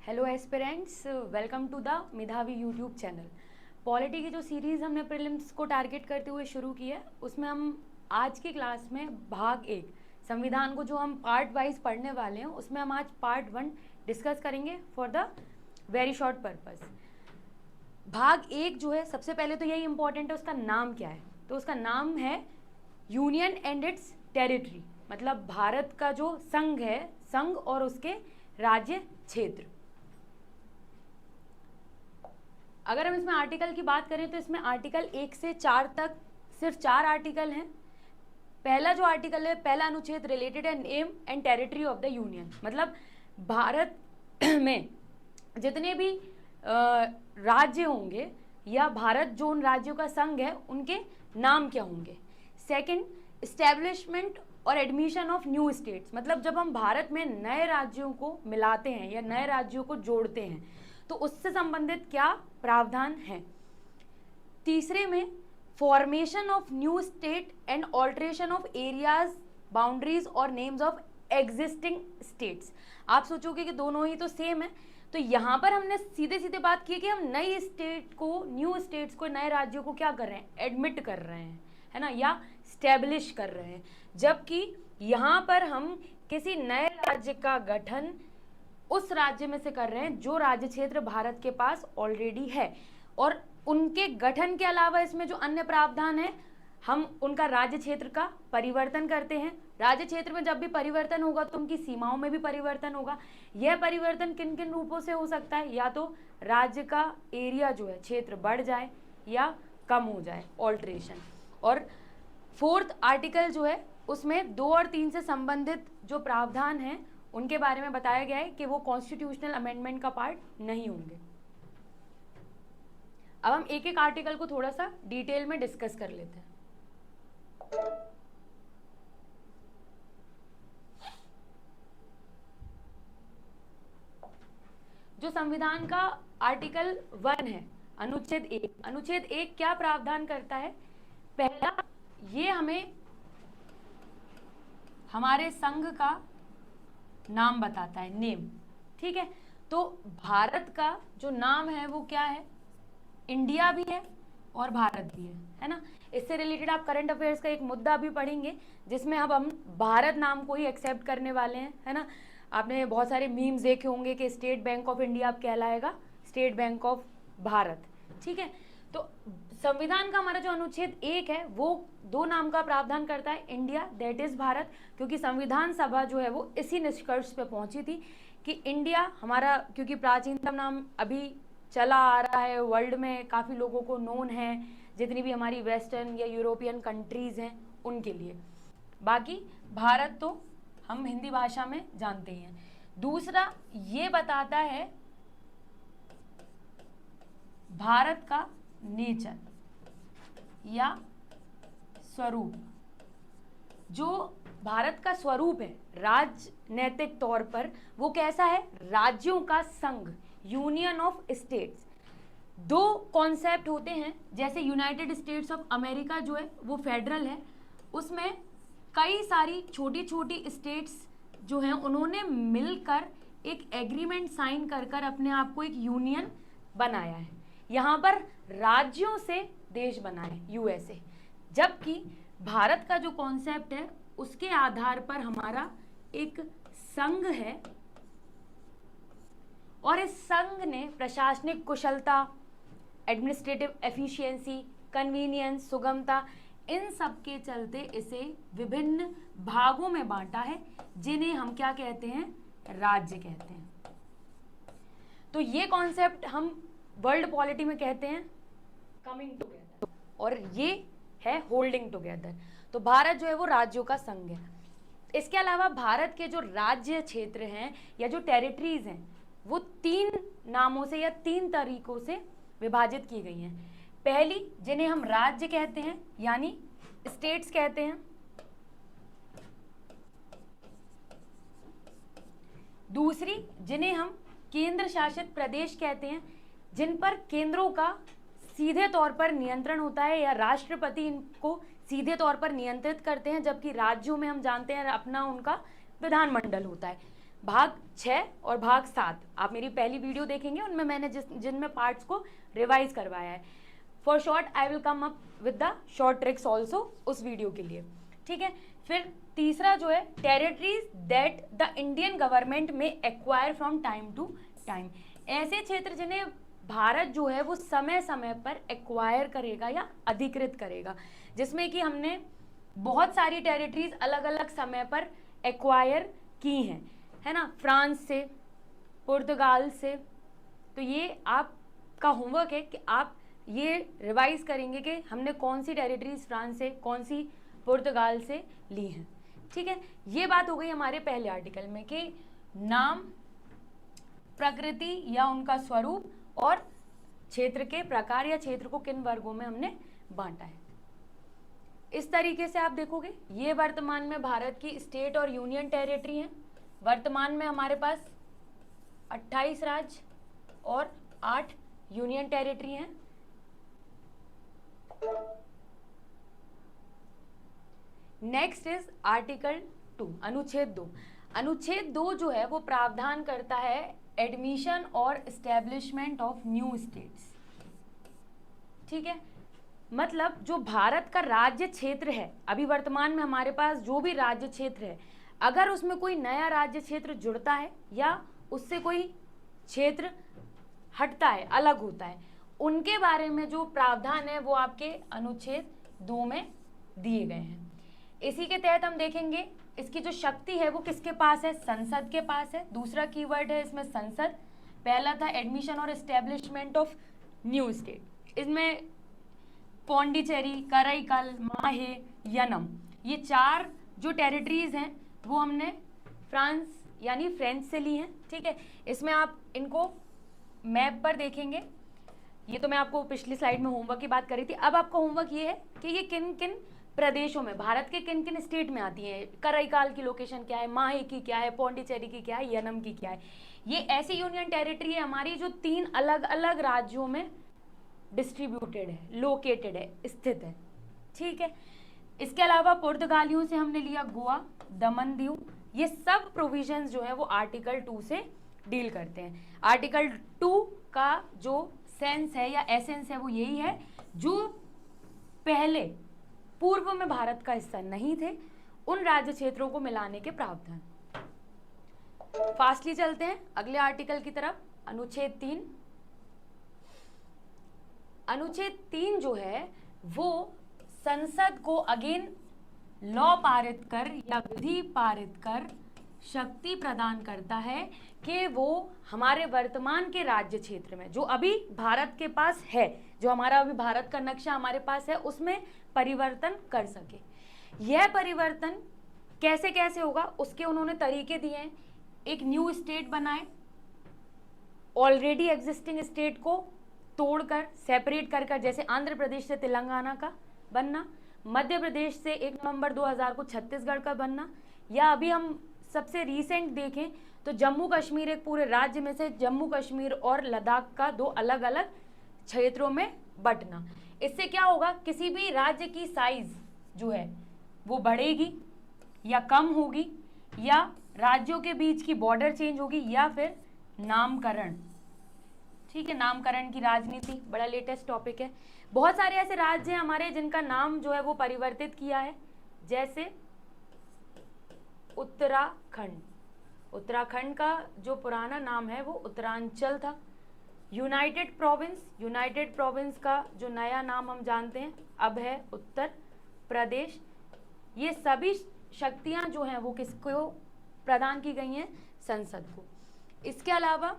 Hello aspirants, welcome to the Medhavi YouTube channel. Polity की जो series हमने प्रीलिम्स को टारगेट करते हुए शुरू की है, उसमें हम आज की क्लास में भाग 1 संविधान को जो हम पार्ट वाइज पढ़ने वाले हैं, उसमें हम आज पार्ट 1 डिस्कस करेंगे for the very short purpose. भाग 1 जो है, सबसे पहले तो यही इंपॉर्टेंट है, उसका नाम क्या है। तो उसका नाम है यूनियन एंड इट्स टेरिटरी, मतलब भारत का जो संघ है, संघ और उसके राज्य क्षेत्र। अगर हम इसमें आर्टिकल की बात करें तो इसमें आर्टिकल 1 से 4 तक सिर्फ 4 आर्टिकल हैं। पहला जो आर्टिकल है, पहला अनुच्छेद रिलेटेड है name and territory of the union, मतलब भारत में जितने भी राज्य होंगे या भारत जो उन राज्यों का संघ है, उनके नाम क्या होंगे। सेकंड, इस्टेब्लिशमेंट और एडमिशन ऑफ न्यू स्टेट्स, मतलब जब हम भारत में नए राज्यों को मिलाते हैं या नए राज्यों को जोड़ते हैं तो उससे संबंधित क्या प्रावधान है। तीसरे में formation of new state and alteration of areas, boundaries और नेम्स ऑफ एग्जिस्टिंग स्टेट्स। आप सोचोगे कि दोनों ही तो सेम है, तो यहाँ पर हमने सीधे सीधे बात की कि हम नई स्टेट को, न्यू स्टेट्स को, नए राज्यों को क्या कर रहे हैं, एडमिट कर रहे हैं, है ना, या स्टैब्लिश कर रहे हैं। जबकि यहाँ पर हम किसी नए राज्य का गठन उस राज्य में से कर रहे हैं जो राज्य क्षेत्र भारत के पास ऑलरेडी है, और उनके गठन के अलावा इसमें जो अन्य प्रावधान है, हम उनका राज्य क्षेत्र का परिवर्तन करते हैं। राज्य क्षेत्र में जब भी परिवर्तन होगा तो उनकी सीमाओं में भी परिवर्तन होगा। यह परिवर्तन किन किन रूपों से हो सकता है, या तो राज्य का एरिया जो है, क्षेत्र बढ़ जाए या कम हो जाए, ऑल्ट्रेशन। और फोर्थ आर्टिकल जो है, उसमें 2 और 3 से संबंधित जो प्रावधान हैं उनके बारे में बताया गया है कि वो कॉन्स्टिट्यूशनल अमेंडमेंट का पार्ट नहीं होंगे। अब हम एक एक आर्टिकल को थोड़ा सा डिटेल में डिस्कस कर लेते हैं। जो संविधान का आर्टिकल 1 है, अनुच्छेद 1, अनुच्छेद 1 क्या प्रावधान करता है। पहला, ये हमें हमारे संघ का नाम बताता है, नेम, ठीक है। तो भारत का जो नाम है वो क्या है, इंडिया भी है और भारत भी है ना। इससे रिलेटेड आप करंट अफेयर्स का एक मुद्दा भी पढ़ेंगे जिसमें अब हम भारत नाम को ही एक्सेप्ट करने वाले हैं, है ना। आपने बहुत सारे मीम्स देखे होंगे कि स्टेट बैंक ऑफ इंडिया अब कहलाएगा स्टेट बैंक ऑफ भारत, ठीक है। तो संविधान का हमारा जो अनुच्छेद 1 है वो 2 नाम का प्रावधान करता है, इंडिया दैट इज भारत, क्योंकि संविधान सभा जो है वो इसी निष्कर्ष पे पहुंची थी कि इंडिया हमारा, क्योंकि प्राचीनतम नाम अभी चला आ रहा है, वर्ल्ड में काफ़ी लोगों को नोन है, जितनी भी हमारी वेस्टर्न या यूरोपियन कंट्रीज़ हैं उनके लिए। बाकी भारत तो हम हिंदी भाषा में जानते हैं। दूसरा, ये बताता है भारत का नेचर या स्वरूप, जो भारत का स्वरूप है राजनैतिक तौर पर, वो कैसा है, राज्यों का संघ, यूनियन ऑफ स्टेट्स। 2 कॉन्सेप्ट होते हैं, जैसे यूनाइटेड स्टेट्स ऑफ अमेरिका जो है वो फेडरल है, उसमें कई सारी छोटी छोटी स्टेट्स जो हैं उन्होंने मिलकर एक एग्रीमेंट साइन कर कर अपने आप को एक यूनियन बनाया है। यहाँ पर राज्यों से देश बना है, यूएसए। जबकि भारत का जो कॉन्सेप्ट है उसके आधार पर हमारा एक संघ है, और इस संघ ने प्रशासनिक कुशलता, एडमिनिस्ट्रेटिव एफिशिएंसी, कन्वीनियंस, सुगमता, इन सब के चलते इसे विभिन्न भागों में बांटा है, जिन्हें हम क्या कहते हैं, राज्य कहते हैं। तो ये कॉन्सेप्ट हम वर्ल्ड पॉलिटी में कहते हैं कमिंग टुगेदर, और ये है होल्डिंग टुगेदर। तो भारत जो है वो राज्यों का संघ है। इसके अलावा भारत के जो राज्य क्षेत्र हैं या जो टेरिटरीज हैं वो 3 नामों से या 3 तरीकों से विभाजित की गई हैं। पहली, जिन्हें हम राज्य कहते हैं यानी स्टेट्स कहते हैं। दूसरी, जिन्हें हम केंद्र शासित प्रदेश कहते हैं, जिन पर केंद्रों का सीधे तौर पर नियंत्रण होता है या राष्ट्रपति इनको सीधे तौर पर नियंत्रित करते हैं, जबकि राज्यों में हम जानते हैं अपना उनका विधानमंडल होता है। भाग 6 और भाग 7 आप मेरी पहली वीडियो देखेंगे, उनमें मैंने जिनमें पार्ट्स को रिवाइज करवाया है। For short I will come up with the short tricks also उस वीडियो के लिए, ठीक है। फिर तीसरा जो है territories that the Indian government में acquire from time to time, ऐसे क्षेत्र जिन्हें भारत जो है वो समय समय पर एक्वायर करेगा या अधिकृत करेगा, जिसमें कि हमने बहुत सारी टेरिटरीज अलग अलग समय पर एक्वायर की हैं, है ना, फ्रांस से, पुर्तगाल से। तो ये आपका होमवर्क है कि आप ये रिवाइज करेंगे कि हमने कौन सी टेरिटरीज फ्रांस से, कौन सी पुर्तगाल से ली हैं, ठीक है। ये बात हो गई हमारे पहले आर्टिकल में कि नाम, प्रकृति या उनका स्वरूप और क्षेत्र के प्रकार या क्षेत्र को किन वर्गों में हमने बांटा है। इस तरीके से आप देखोगे ये वर्तमान में भारत की स्टेट और यूनियन टेरिटरी हैं। वर्तमान में हमारे पास 28 राज्य और 8 यूनियन टेरिटरी हैं। नेक्स्ट इज आर्टिकल 2, अनुच्छेद 2। अनुच्छेद 2 जो है वो प्रावधान करता है एडमिशन और एस्टेब्लिशमेंट ऑफ न्यू स्टेट्स, ठीक है। मतलब जो भारत का राज्य क्षेत्र है, अभी वर्तमान में हमारे पास जो भी राज्य क्षेत्र है, अगर उसमें कोई नया राज्य क्षेत्र जुड़ता है या उससे कोई क्षेत्र हटता है, अलग होता है, उनके बारे में जो प्रावधान है वो आपके अनुच्छेद 2 में दिए गए हैं। इसी के तहत हम देखेंगे इसकी जो शक्ति है वो किसके पास है, संसद के पास है। दूसरा कीवर्ड है इसमें संसद। पहला था एडमिशन और एस्टेब्लिशमेंट ऑफ न्यू स्टेट। इसमें पौंडीचेरी, कराईकल, माहे, यनम, ये 4 जो टेरिटरीज हैं वो हमने फ्रांस यानी फ्रेंच से ली हैं, ठीक है। इसमें आप इनको मैप पर देखेंगे। ये तो मैं आपको पिछली स्लाइड में होमवर्क की बात करी थी। अब आपका होमवर्क ये है कि ये किन किन प्रदेशों में, भारत के किन किन स्टेट में आती हैं। कराईकाल की लोकेशन क्या है, माहे की क्या है, पौंडीचेरी की क्या है, यनम की क्या है। ये ऐसी यूनियन टेरिटरी है हमारी जो 3 अलग अलग राज्यों में डिस्ट्रीब्यूटेड है, लोकेटेड है, स्थित है, ठीक है। इसके अलावा पुर्तगालियों से हमने लिया गोवा, दमन दीव। ये सब प्रोविजंस जो है वो आर्टिकल 2 से डील करते हैं। आर्टिकल 2 का जो सेंस है या एसेंस है वो यही है, जो पहले पूर्व में भारत का हिस्सा नहीं थे उन राज्य क्षेत्रों को मिलाने के प्रावधान। फास्टली चलते हैं अगले आर्टिकल की तरफ। अनुच्छेद 3। अनुच्छेद 3 जो है वो संसद को अगेन लॉ पारित कर या विधि पारित कर शक्ति प्रदान करता है कि वो हमारे वर्तमान के राज्य क्षेत्र में जो अभी भारत के पास है, जो हमारा अभी भारत का नक्शा हमारे पास है, उसमें परिवर्तन कर सके। यह परिवर्तन कैसे कैसे होगा उसके उन्होंने तरीके दिए हैं। एक न्यू स्टेट बनाए, ऑलरेडी एग्जिस्टिंग स्टेट को तोड़कर, सेपरेट कर जैसे आंध्र प्रदेश से तेलंगाना का बनना, मध्य प्रदेश से 1 नवंबर 2000 को छत्तीसगढ़ का बनना, या अभी हम सबसे रीसेंट देखें तो जम्मू कश्मीर एक पूरे राज्य में से जम्मू कश्मीर और लद्दाख का 2 अलग अलग क्षेत्रों में बंटना। इससे क्या होगा, किसी भी राज्य की साइज जो है वो बढ़ेगी या कम होगी, या राज्यों के बीच की बॉर्डर चेंज होगी, या फिर नामकरण, ठीक है। नामकरण की राजनीति बड़ा लेटेस्ट टॉपिक है। बहुत सारे ऐसे राज्य हैं हमारे जिनका नाम जो है वो परिवर्तित किया है, जैसे उत्तराखंड। उत्तराखंड का जो पुराना नाम है वो उत्तरांचल था। यूनाइटेड प्रोविंस का जो नया नाम हम जानते हैं अब है उत्तर प्रदेश। ये सभी शक्तियां जो हैं वो किसको प्रदान की गई हैं, संसद को। इसके अलावा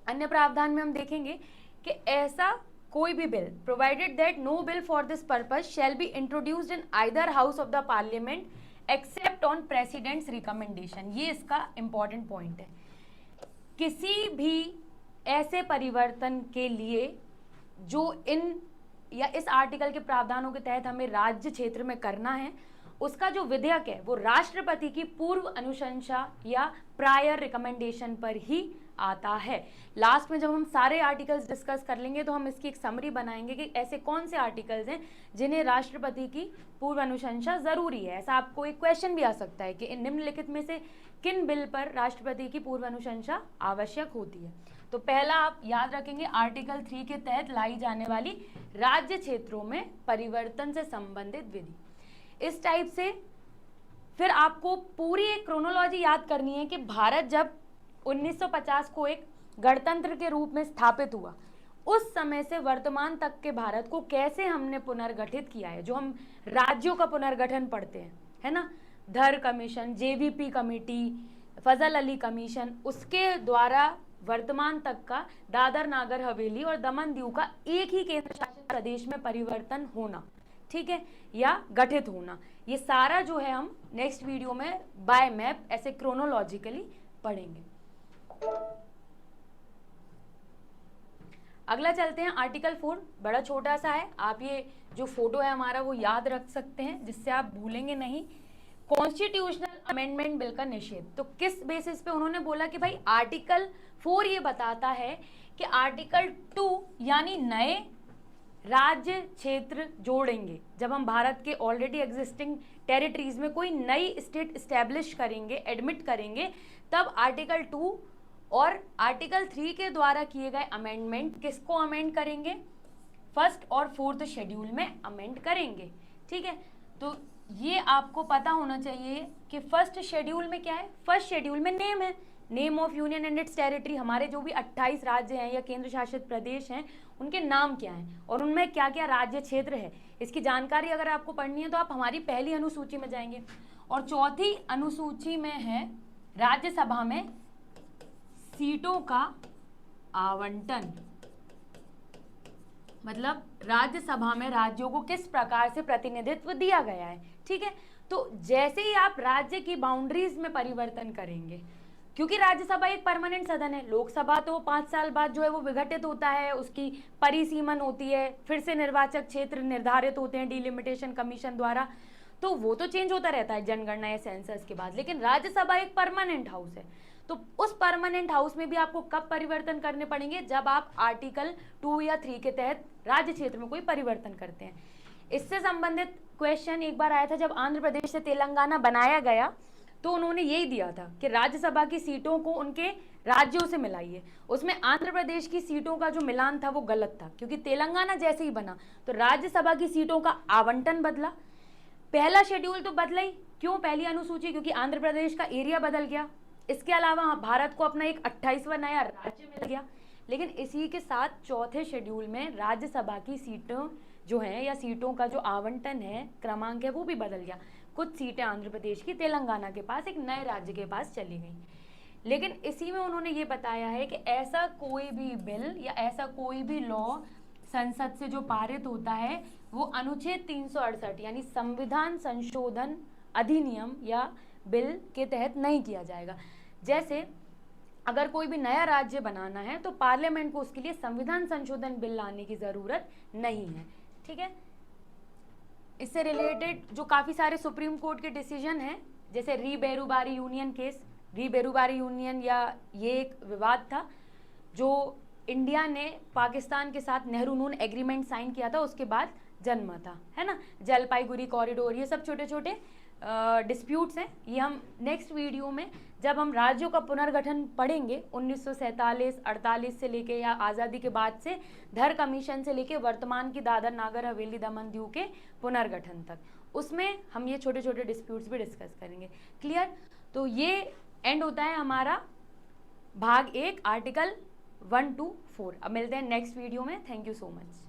अन्य प्रावधान में हम देखेंगे कि ऐसा कोई भी bill, provided that no bill for this purpose shall be introduced in either house of the parliament except on president's recommendation. ये इसका इंपॉर्टेंट पॉइंट है। किसी भी ऐसे परिवर्तन के लिए जो इन या इस आर्टिकल के प्रावधानों के तहत हमें राज्य क्षेत्र में करना है, उसका जो विधेयक है वो राष्ट्रपति की पूर्व अनुशंसा या प्रायर रिकमेंडेशन पर ही आता है। लास्ट में जब हम सारे आर्टिकल्स डिस्कस कर लेंगे तो हम इसकी एक समरी बनाएंगे कि ऐसे कौन से आर्टिकल्स हैं जिन्हें राष्ट्रपति की पूर्व अनुशंसा जरूरी है। ऐसा आपको एक क्वेश्चन भी आ सकता है कि निम्नलिखित में से किन बिल पर राष्ट्रपति की पूर्व अनुशंसा आवश्यक होती है। तो पहला आप याद रखेंगे आर्टिकल 3 के तहत लाई जाने वाली राज्य क्षेत्रों में परिवर्तन से संबंधित विधि। इस टाइप से फिर आपको पूरी एक क्रोनोलॉजी याद करनी है कि भारत जब 1950 को एक गणतंत्र के रूप में स्थापित हुआ, उस समय से वर्तमान तक के भारत को कैसे हमने पुनर्गठित किया है। जो हम राज्यों का पुनर्गठन पढ़ते हैं, है ना, धर कमीशन, जेवीपी कमेटी, फजल अली कमीशन, उसके द्वारा वर्तमान तक का दादर नागर हवेली और दमन दीव का एक ही केंद्र शासित प्रदेश में परिवर्तन होना, ठीक है, या गठित होना, ये सारा जो है हम नेक्स्ट वीडियो में बाय मैप ऐसे क्रोनोलॉजिकली पढ़ेंगे। अगला चलते हैं आर्टिकल 4, बड़ा छोटा सा है, आप ये जो फोटो है हमारा वो याद रख सकते हैं जिससे आप भूलेंगे नहीं। कॉन्स्टिट्यूशनल अमेंडमेंट बिल का निषेध। तो किस बेसिस पे उन्होंने बोला कि भाई आर्टिकल 4 ये बताता है कि आर्टिकल 2 यानी नए राज्य क्षेत्र जोड़ेंगे। जब हम भारत के ऑलरेडी एग्जिस्टिंग टेरिटरीज में कोई नई स्टेट स्टैब्लिश करेंगे, एडमिट करेंगे, तब आर्टिकल 2 और आर्टिकल 3 के द्वारा किए गए अमेंडमेंट किसको अमेंड करेंगे, फर्स्ट और फोर्थ शेड्यूल में अमेंड करेंगे, ठीक है। तो ये आपको पता होना चाहिए कि फर्स्ट शेड्यूल में क्या है। फर्स्ट शेड्यूल में नेम है, name of union and it's territory. हमारे जो भी 28 राज्य हैं या केंद्र शासित प्रदेश हैं उनके नाम क्या हैं और उनमें क्या क्या राज्य क्षेत्र है, इसकी जानकारी अगर आपको पढ़नी है तो आप हमारी पहली अनुसूची में जाएंगे। और चौथी अनुसूची में है राज्यसभा में सीटों का आवंटन, मतलब राज्यसभा में राज्यों को किस प्रकार से प्रतिनिधित्व दिया गया है, ठीक है। तो जैसे ही आप राज्य की बाउंड्रीज में परिवर्तन करेंगे, क्योंकि राज्यसभा एक परमानेंट सदन है, लोकसभा तो 5 साल बाद जो है वो विघटित होता है, उसकी परिसीमन होती है, फिर से निर्वाचक क्षेत्र निर्धारित होते हैं डिलिमिटेशन कमीशन द्वारा, तो वो तो चेंज होता रहता है जनगणना या सेंसस के बाद। लेकिन राज्यसभा एक परमानेंट हाउस है, तो उस परमानेंट हाउस में भी आपको कब परिवर्तन करने पड़ेंगे, जब आप आर्टिकल 2 या 3 के तहत राज्य क्षेत्र में कोई परिवर्तन करते हैं। इससे संबंधित क्वेश्चन एक बार आया था जब आंध्र प्रदेश से तेलंगाना बनाया गया, तो उन्होंने यही दिया था कि राज्यसभा की सीटों को उनके राज्यों से मिलाइए। उसमें आंध्र प्रदेश की सीटों का जो मिलान था वो गलत था, क्योंकि तेलंगाना जैसे ही बना तो राज्यसभा की सीटों का आवंटन बदला। पहला शेड्यूल तो बदला ही, क्यों, पहली अनुसूची, क्योंकि आंध्र प्रदेश का एरिया बदल गया। इसके अलावा भारत को अपना एक 28वां नया राज्य मिल गया। लेकिन इसी के साथ चौथे शेड्यूल में राज्यसभा की सीटों जो हैं या सीटों का जो आवंटन है, क्रमांक है, वो भी बदल गया। कुछ सीटें आंध्र प्रदेश की तेलंगाना के पास, एक नए राज्य के पास चली गई। लेकिन इसी में उन्होंने ये बताया है कि ऐसा कोई भी बिल या ऐसा कोई भी लॉ संसद से जो पारित होता है वो अनुच्छेद 368 यानी संविधान संशोधन अधिनियम या बिल के तहत नहीं किया जाएगा। जैसे अगर कोई भी नया राज्य बनाना है तो पार्लियामेंट को उसके लिए संविधान संशोधन बिल लाने की जरूरत नहीं है, ठीक है। इससे रिलेटेड जो काफ़ी सारे सुप्रीम कोर्ट के डिसीजन हैं, जैसे री बेरुबारी यूनियन केस, री बेरुबारी यूनियन या ये एक विवाद था जो इंडिया ने पाकिस्तान के साथ नेहरू नून एग्रीमेंट साइन किया था, उसके बाद जन्मा था, है ना। जलपाईगुड़ी कॉरिडोर, ये सब छोटे छोटे डिस्प्यूट्स हैं। ये हम नेक्स्ट वीडियो में जब हम राज्यों का पुनर्गठन पढ़ेंगे 1947, 48 से लेके या आज़ादी के बाद से धर कमीशन से लेके वर्तमान की दादर नागर हवेली दमन दीव के पुनर्गठन तक, उसमें हम ये छोटे छोटे डिस्प्यूट्स भी डिस्कस करेंगे। क्लियर। तो ये एंड होता है हमारा भाग 1 आर्टिकल 1 to 4। अब मिलते हैं नेक्स्ट वीडियो में। Thank you so much.